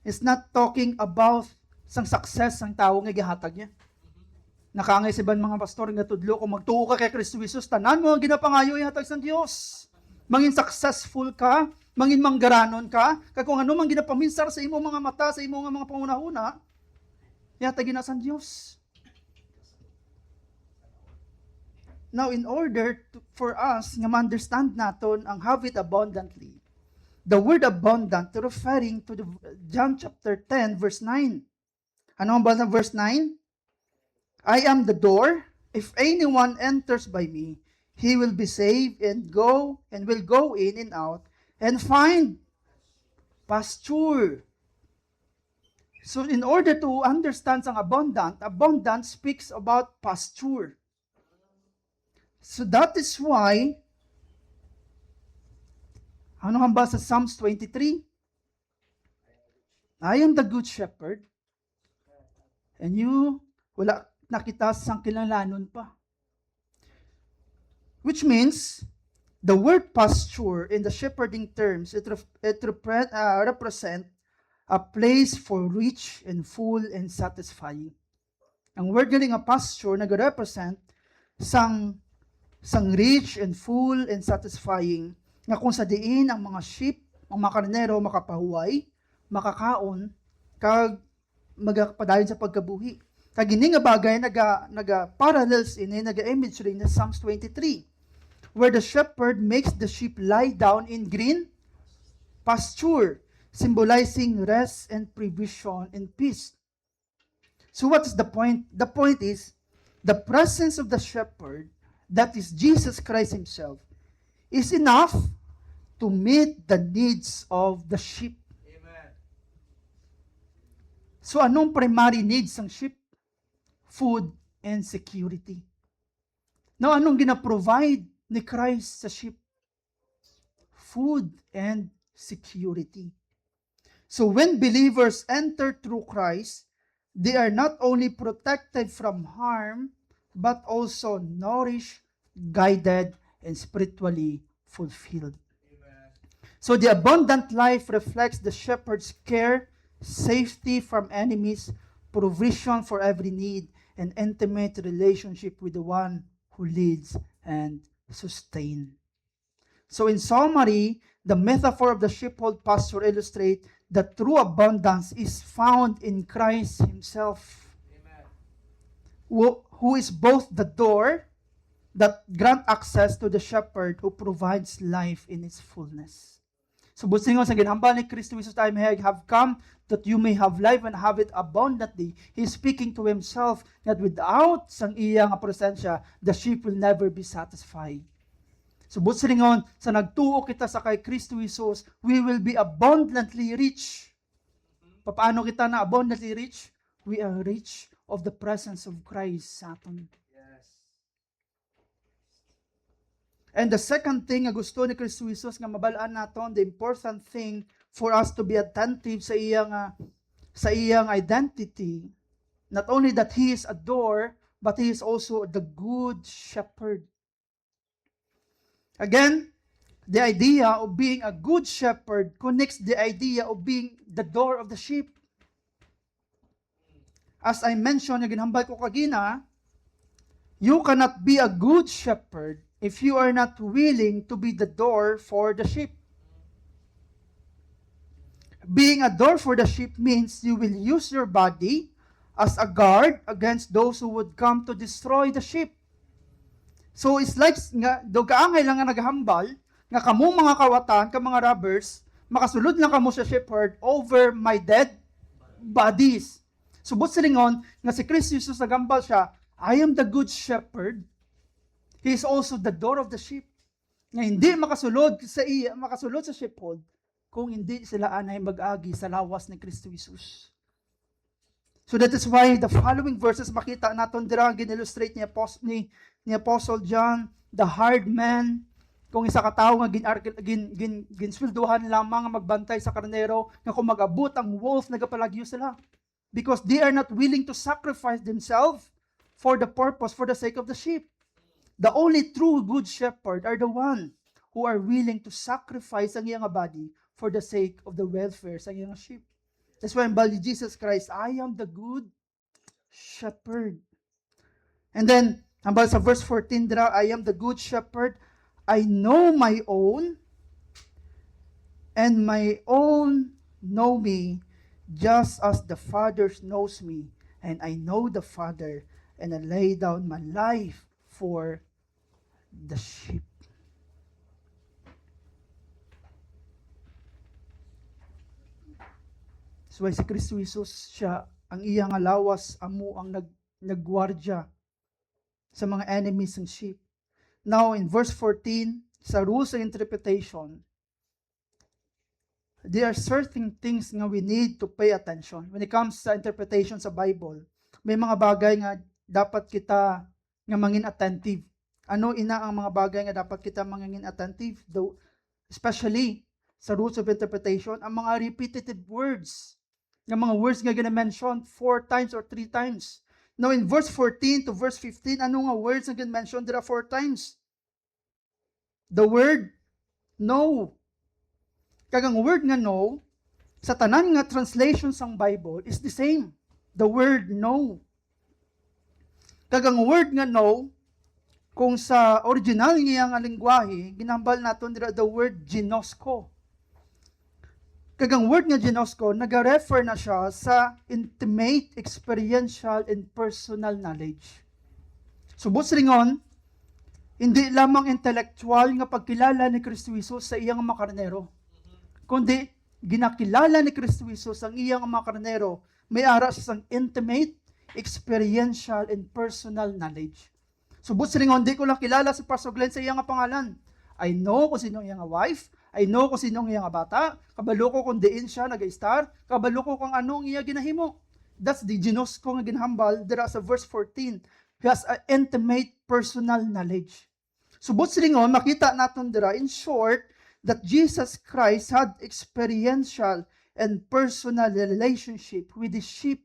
He's not talking about sang success ang tao nga gihatag niya. Nakangay si ban mga pastor nga tudlo kung magtuo ka kay Kristo Jesus, tanan mo ang ginapangayo ihatag sa Dios. Mangin successful ka, mangin manggaranon ka, kay kung ano man ginapaminsar sa imo mga mata, sa imo mga pangunahuna, ihatag na sa Dios. Now, in order for us nga ma-understand naton ang have it abundantly, the word abundant referring to the John chapter 10 verse 9. Ano ang basa verse 9? I am the door. If anyone enters by me, he will be saved and will go in and out and find pasture. So in order to understand ang abundant speaks about pasture. So that is why, ano ang basa sa Psalms 23? I am the good shepherd, and you, wala nakita sang kilalanon pa. Which means, the word pasture in the shepherding terms, it represent a place for rich and full and satisfying. Ang word galing nga pasture nag-represent sang rich and full and satisfying nga kung sa diin ang mga sheep, ang mga karnero makapahuway, makakaon, kag magapadayon sa pagkabuhi. Kag ini nga bagay naga parallels ini, naga-imagery na Psalms 23, where the shepherd makes the sheep lie down in green pasture, symbolizing rest and provision and peace. So what is the point? The point is, the presence of the shepherd, that is Jesus Christ himself, is enough to meet the needs of the sheep. Amen. So anong primary needs ng sheep? Food and security. Now anong gina-provide ni Christ sa sheep? Food and security. So when believers enter through Christ, they are not only protected from harm, but also nourished, guided, and spiritually fulfilled. Amen. So the abundant life reflects the shepherd's care, safety from enemies, provision for every need, and intimate relationship with the one who leads and sustains. So in summary, the metaphor of the sheepfold pasture illustrates that true abundance is found in Christ himself, who is both the door that grant access to the shepherd who provides life in its fullness. So busingon sa ginhambal ni Kristo Jesus tayo may have come that you may have life and have it abundantly. He is speaking to himself that without sang iya nga presensya, the sheep will never be satisfied. So busingon sa nagtuo kita sa kay Kristo Jesus, we will be abundantly rich. Paano kita na abundantly rich? We are rich of the presence of Christ sa aton. Yes. And the second thing nga gusto ni Kristo Jesus nga mabalaan naton, the important thing for us to be attentive sa iyang identity, not only that he is a door, but he is also the good shepherd. Again, the idea of being a good shepherd connects the idea of being the door of the sheep. As I mentioned, yung ginhambal ko kagina, you cannot be a good shepherd if you are not willing to be the door for the sheep. Being a door for the sheep means you will use your body as a guard against those who would come to destroy the sheep. So it's like nga do kaangay lang nga naghambal nga kamo mga kawatan, ka mga robbers, makasulod lang kamo sa shepherd over my dead bodies. Subot silingon nga si Kristo Jesus nagambal siya, I am the good shepherd. He is also the door of the sheep. Nga hindi makasulod sa sheepfold kung hindi sila anay mag-agi sa lawas ni Kristo Jesus. So that is why the following verses makita naton dira ginillustrate ni Apostle John, the hard man, Kung isa ka tawo nga ginsweldohan lamang nga magbantay sa karnero, nga kung mag-abot ang wolf, nagapalagyo sila. Because they are not willing to sacrifice themselves for the purpose, for the sake of the sheep. The only true good shepherd are the one who are willing to sacrifice ang iyang body for the sake of the welfare sa iyang sheep. That's why in Jesus Christ, I am the good shepherd. And then, hambal sa verse 14 dira, I am the good shepherd. I know my own, and my own know me, just as the Father knows me, and I know the Father, and I lay down my life for the sheep. So si Kristo Jesus, siya ang iyang alawas, amo ang naggwardya sa mga enemies ng sheep. Now, in verse 14, sa rules and interpretation, there are certain things nga we need to pay attention. When it comes sa interpretation sa Bible, may mga bagay nga dapat kita nga mangin attentive. Ano ina ang mga bagay nga dapat kita mangin attentive? Though, especially sa rules of interpretation, ang mga repetitive words, ng mga words nga gina-mention 4 times or 3 times. Now, in verse 14 to verse 15, ano nga words nga gina-mention dira 4 times? The word no. Kagang word nga no, sa tanan nga translations ng Bible is the same. The word no. Kagang word nga no, kung sa original niya nga lingwahe, ginambal naton dira the word ginosko. Kagang word nga ginosko, nag-refer na siya sa intimate, experiential, and personal knowledge. Subot ringon, hindi lamang intellectual nga pagkilala ni Kristo Jesus sa iyang mga karnero, kundi ginakilala ni Kristo Jesus ang iyang mga karnero, may ara sa intimate, experiential, and personal knowledge. Subot ringon, di ko lang kilala si Pastor Glenn sa iyang pangalan. I know kung sino iyang wife, I know kung sinong iyang bata, kabalo ko kung diin siya nag-star, kabalo ko kung anong iya ginahimo. That's the ginosko nga ginhambal dira sa verse 14. He has an intimate personal knowledge. Subot silingon, makita naton dira in short that Jesus Christ had experiential and personal relationship with the sheep.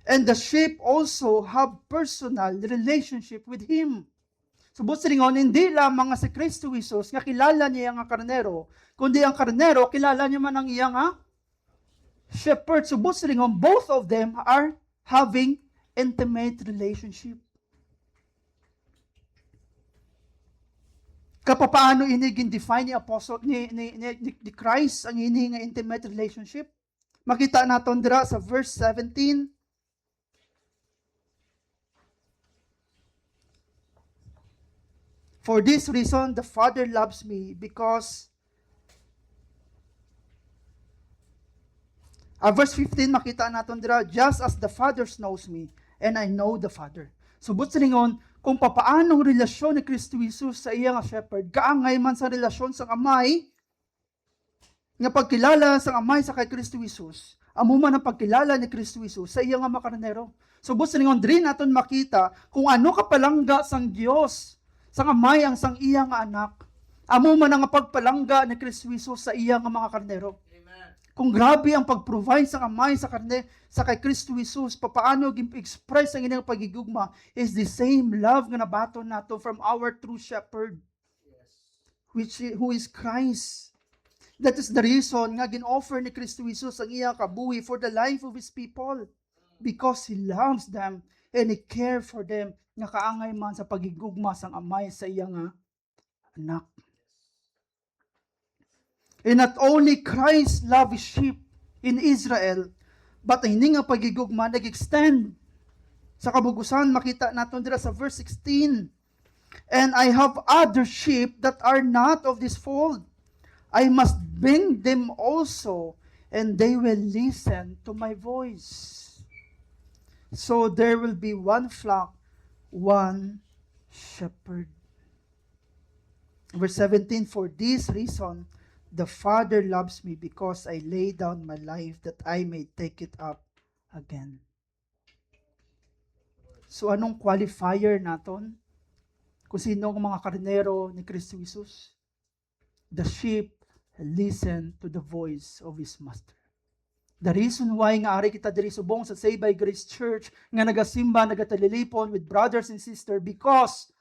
And the sheep also have personal relationship with Him. Subot silingon, hindi lamang nga si Kristo Jesus nga kilala niya ang karnero, kundi ang karnero, kilala niya man ang iyang shepherd. Subot silingon, both of them are having intimate relationship. Kapapaano ini gin-define ni Apostle ni Christ ang ini nga intimate relationship? Makita naton dira sa verse 17. For this reason, the Father loves me because verse 15, makita natin dira, just as the Father knows me, and I know the Father. Subot silingon, kung papaanong relasyon ni Kristo Jesus sa iyang shepherd, kaangay man sa relasyon sa amay, nga pagkilala sa amay sa kay Kristo Jesus, amo man ang pagkilala ni Kristo Jesus sa iyang mga karnero. Subot silingon, diri naton makita kung ano kapalangga sang Dios sang amay ang sang iyang anak. Amo man ang pagpalangga ni Kristo Jesus sa iyang mga karnero. Amen. Kung grabe ang pag-provide sang amay sa karne sa kay Kristo Jesus, papaano gi-express ang inyong pagigugma is the same love nga nabaton nato from our true shepherd, who is Christ. That is the reason nga gin-offer ni Kristo Jesus ang iyang kabuhi for the life of His people, because He loves them and He cares for them, nga kaangay man sa pagigugma sang amay sa iyang anak. And not only Christ love His sheep in Israel, but hindi nga pagigugma nag-extend sa kabugusan. Makita natin dira sa verse 16. And I have other sheep that are not of this fold. I must bring them also, and they will listen to my voice. So there will be one flock, one shepherd. Verse 17, for this reason, the Father loves me, because I lay down my life that I may take it up again. So anong qualifier naton? kung sino ang mga karnero ni Kristo Jesus. The sheep listen to the voice of his master. The reason why nga ari kita diri subong sa Save by Grace Church nga nagasimba, nagatalilipon with brothers and sisters, because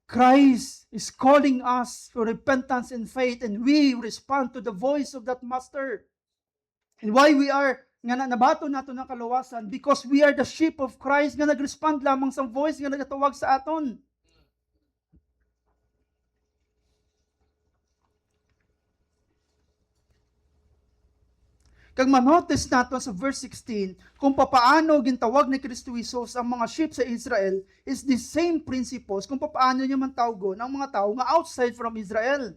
Christ is calling us to repentance and faith, and we respond to the voice of that master. And why we are nga nabato nato ng kaluwasan? Because we are the sheep of Christ nga nagrespond lamang sa voice nga nagatawag sa aton. Kag manotice nato sa verse 16, kung papaano gintawag ni Kristo Jesus ang mga sheep sa Israel is the same principles kung papaano niya man tawgon ang mga tao nga outside from Israel.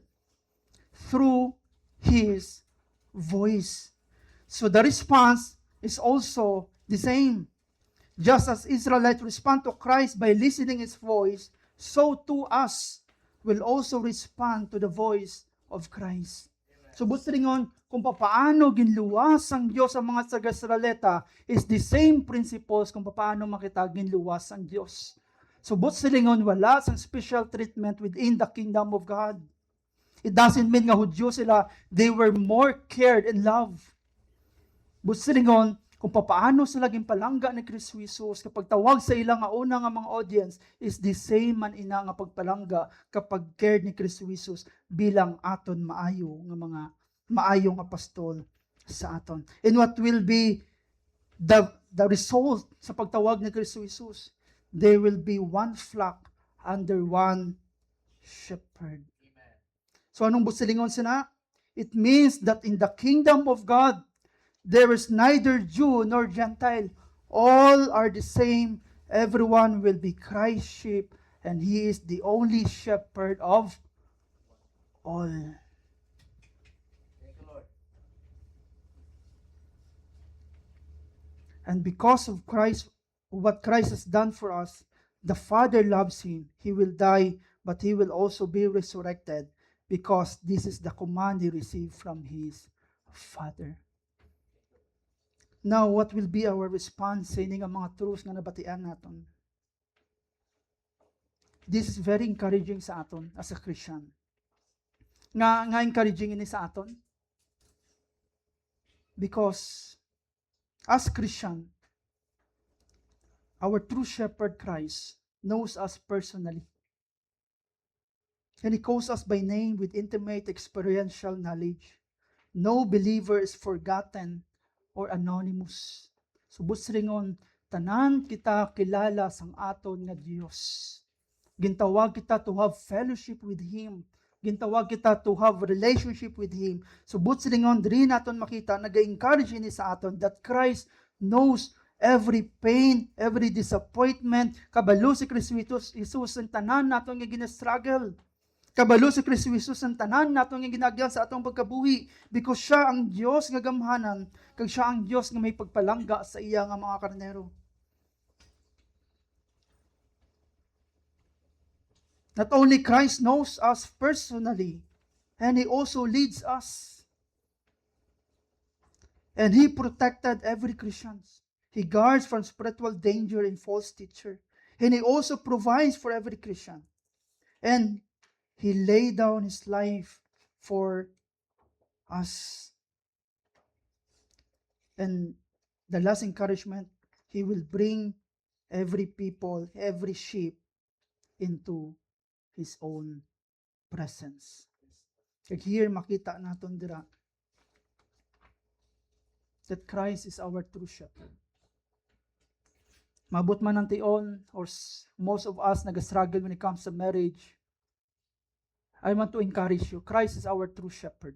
Through His voice. So the response is also the same. Just as Israelites respond to Christ by listening His voice, so too us will also respond to the voice of Christ. So busringon, kung paano ginluwas ang Diyos sa mga taga-Israelita is the same principles kung paano makita ginluwas ang Diyos. So busringon, wala sang special treatment within the kingdom of God. It doesn't mean nga Hudyo sila, they were more cared and loved. Busringon, kung paano sila ginpalangga ni Kristo Jesus kapag tawag sa ilang nga una nga mga audience is the same man ina nga pagpalangga kapag cared ni Kristo Jesus bilang aton maayo nga mga maayong apostol sa aton. And what will be the result sa pagtawag ni Kristo Jesus? There will be one flock under one shepherd. Amen. So anong busilingon sina? It means that in the kingdom of God, there is neither Jew nor Gentile. All are the same. Everyone will be Christ's sheep, and He is the only shepherd of all. Thank you, Lord. And because of Christ, what Christ has done for us, the Father loves Him. He will die, but He will also be resurrected, because this is the command He received from His Father. Now, what will be our response sa ining mga truths nga nabatian naton? This is very encouraging sa aton as a Christian. Nga encouraging ini sa aton? Because as Christian, our true shepherd Christ knows us personally. And He calls us by name with intimate experiential knowledge. No believer is forgotten or anonymous. So busringon, tanan kita kilala sang aton nga Dios. Gintawag kita to have fellowship with Him. Gintawag kita to have relationship with Him. So busringon, diri naton makita, nag-encourage ni sa aton that Christ knows every pain, every disappointment. Kabalo si Kristo Jesus ang tanan naton nga gina-struggle. Kabalo si Kristo Jesus ang tanan naton nga ginagyan sa atong pagkabuhi, because Siya ang Dios nga gamhanan, kag Siya ang Dios nga may pagpalangga sa iya nga mga karnero. Not only Christ knows us personally, and He also leads us. And He protected every Christian. He guards from spiritual danger and false teacher. And He also provides for every Christian. And He laid down His life for us. And the last encouragement, He will bring every people, every sheep into His own presence. Kaya here makita naton dira that Christ is our true shepherd. Mabot man ang tion, or most of us nag-struggle when it comes to marriage, I want to encourage you, Christ is our true shepherd.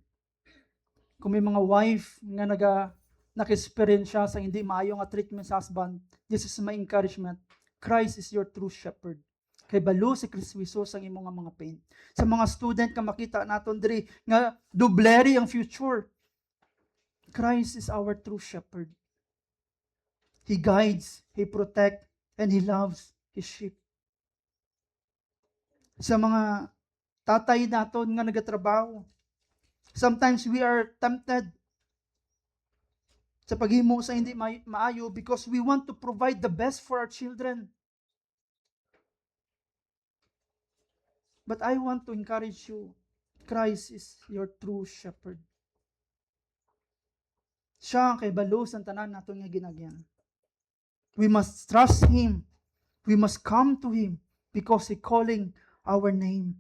Kung may mga wife nga naka-experience siya sa hindi maayo nga treatment sa husband, this is my encouragement. Christ is your true shepherd. Kay balo si Kristo Jesus ang imong mga pain. Sa mga student ka makita naton diri nga dubleri ang future. Christ is our true shepherd. He guides, He protects, and He loves His sheep. Sa mga tatay naton nga nagatrabaho, sometimes we are tempted sa paghimo sa hindi maayo because we want to provide the best for our children. But I want to encourage you, Christ is your true shepherd. Siya ang kay balos ang tanan nato nga ginagyan. We must trust Him. We must come to Him because He calling our name.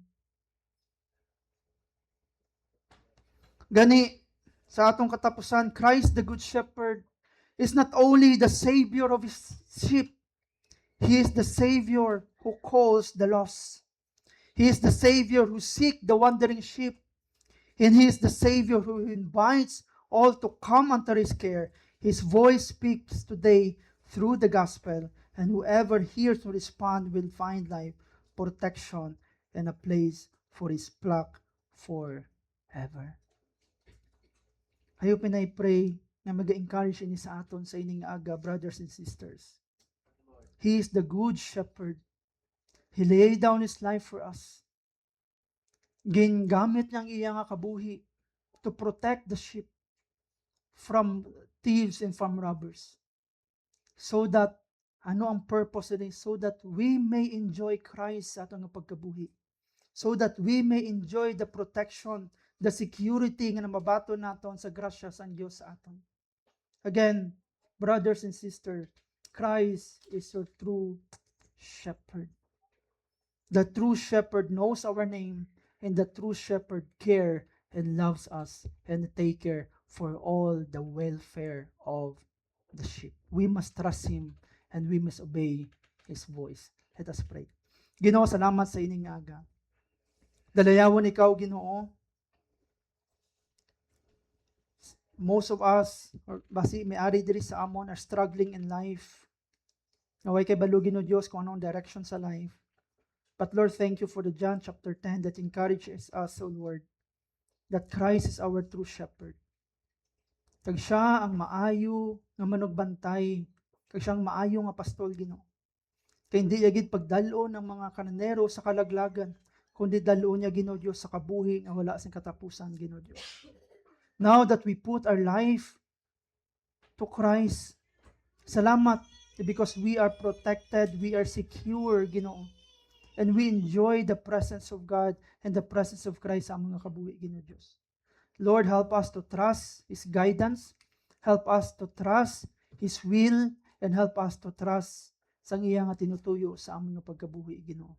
Gani, sa atong katapusan, Christ the Good Shepherd is not only the Savior of His sheep, He is the Savior who calls the lost. He is the Savior who seeks the wandering sheep. And He is the Savior who invites all to come under His care. His voice speaks today through the gospel, and whoever hears to respond will find life, protection, and a place for His flock forever. Hayo pinay-pray na mag-encourage ini sa aton sa ining aga, brothers and sisters. He is the good shepherd. He laid down His life for us. Gingamit niyang iya nga kabuhi to protect the sheep from thieves and from robbers. So that, ano ang purpose nito? So that we may enjoy Christ sa atong pagkabuhi. So that we may enjoy the protection, the security nga namabato naton sa grasya sa Dios sa aton. Again, brothers and sisters, Christ is your true shepherd. The true shepherd knows our name, and the true shepherd cares and loves us and take care for all the welfare of the sheep. We must trust Him and we must obey His voice. Let us pray. Ginoo, salamat sa ining aga. Dalayawon Ikaw, Ginoo. Most of us, or basi may-ari diri sa amon, are struggling in life. Naway kay balugin o Diyos kung anong direction sa life. But Lord, thank You for the John chapter 10 that encourages us, O Lord, that Christ is our true shepherd. Kag siya ang maayo nga manugbantay, kag siyang maayo nga pastol, Ginoo. Kay hindi yagid pagdalo ng mga kananero sa kalaglagan, kundi dalo niya, Ginoo Dios, sa kabuhi nga wala sing katapusan, Ginoo Dios. Now that we put our life to Christ, salamat because we are protected, we are secure, Ginoo. And we enjoy the presence of God and the presence of Christ sa mga kabuhi, Ginoo Dios. Lord, help us to trust His guidance, help us to trust His will, and help us to trust sa iya nga tinutuyo sa among pagkabuhi, Ginoo.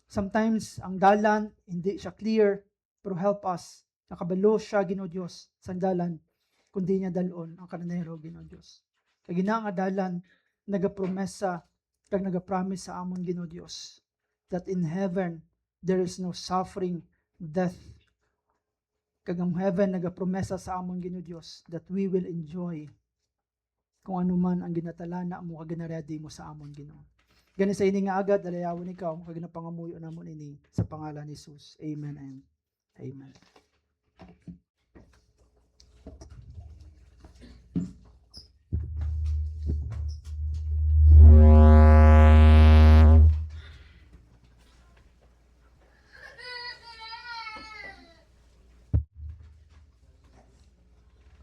Sometimes ang dalan hindi siya clear, pero help us nakabalo siya, Ginoo Dios, sa dalan kundi niya dalon ang kananero, Ginoo Dios. Kay gina nga dalan nagapromesa kag nagapromise sa amon, Ginoo Dios, that in heaven there is no suffering, death. Kag ang heaven nagapromesa sa amon, Ginoo Dios, that we will enjoy kung ano man ang ginatalana mo kag ginaredy mo sa amon, Ginoo. Gani sa ini nga aga dalayawon Ikaw kag ginapangamuyo namon ini sa pangalan ni Jesus. Amen and amen.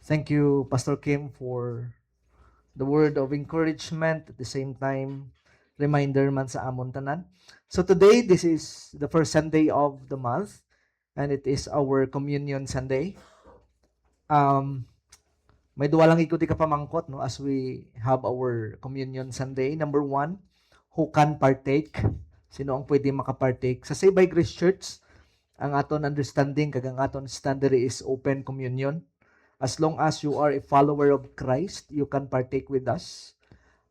Thank you, Pastor Kim, for the word of encouragement, at the same time, reminder man sa amon tanan. So today, this is the first Sunday of the month, and it is our Communion Sunday. May duwa lang ikuti ka pamangkot, no, as we have our Communion Sunday. Number 1, who can partake? Sino ang pwede makapartake? Sa Say by Grace Church, ang aton understanding, kag ang aton standard is open communion. As long as you are a follower of Christ, you can partake with us.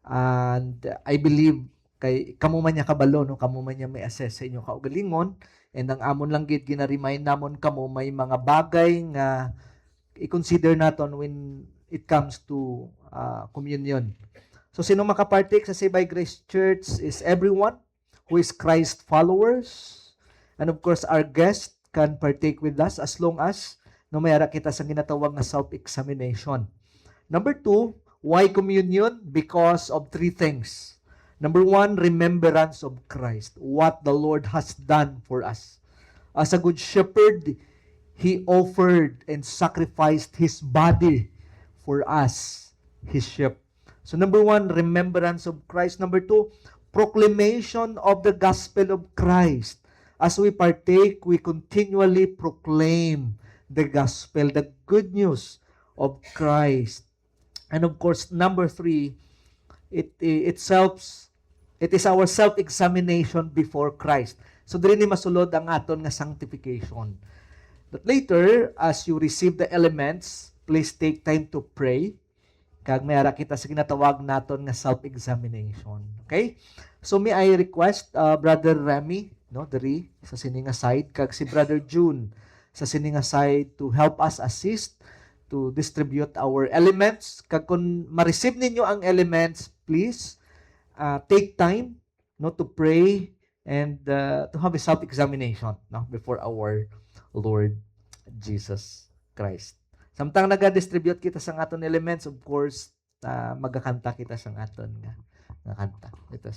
And I believe, kay kamo man niya kabalo, no, kamo man niya may assess sa inyo kaugalingon, and ang amon lang gid gina-remind namon kamo may mga bagay nga i-consider naton when it comes to communion. So sino makapartake sa Say by Grace Church is everyone who is Christ followers. And of course, our guest can partake with us as long as no mayara kita sa ginatawag na self-examination. Number 2, why communion? Because of 3 things. Number 1, remembrance of Christ, what the Lord has done for us. As a good shepherd, He offered and sacrificed His body for us, His sheep. So number 1, remembrance of Christ. Number 2, proclamation of the gospel of Christ. as we partake, we continually proclaim the gospel, the good news of Christ. And of course, number 3, it is our self-examination before Christ. So diri ni masulod ang aton nga sanctification. But later, as you receive the elements, please take time to pray. Kag may ara kita sa ginatawag naton nga self-examination. Okay? So may I request Brother Remy, no, diri sa sininga side, kag si Brother June sa sininga side to help us assist to distribute our elements. Kag kung ma-receive ninyo ang elements, please take time, no, to pray and to have a self-examination, no, before our Lord Jesus Christ. Samtang naga-distribute kita sa aton elements, of course, magakanta kita sa aton nga kanta. Ito.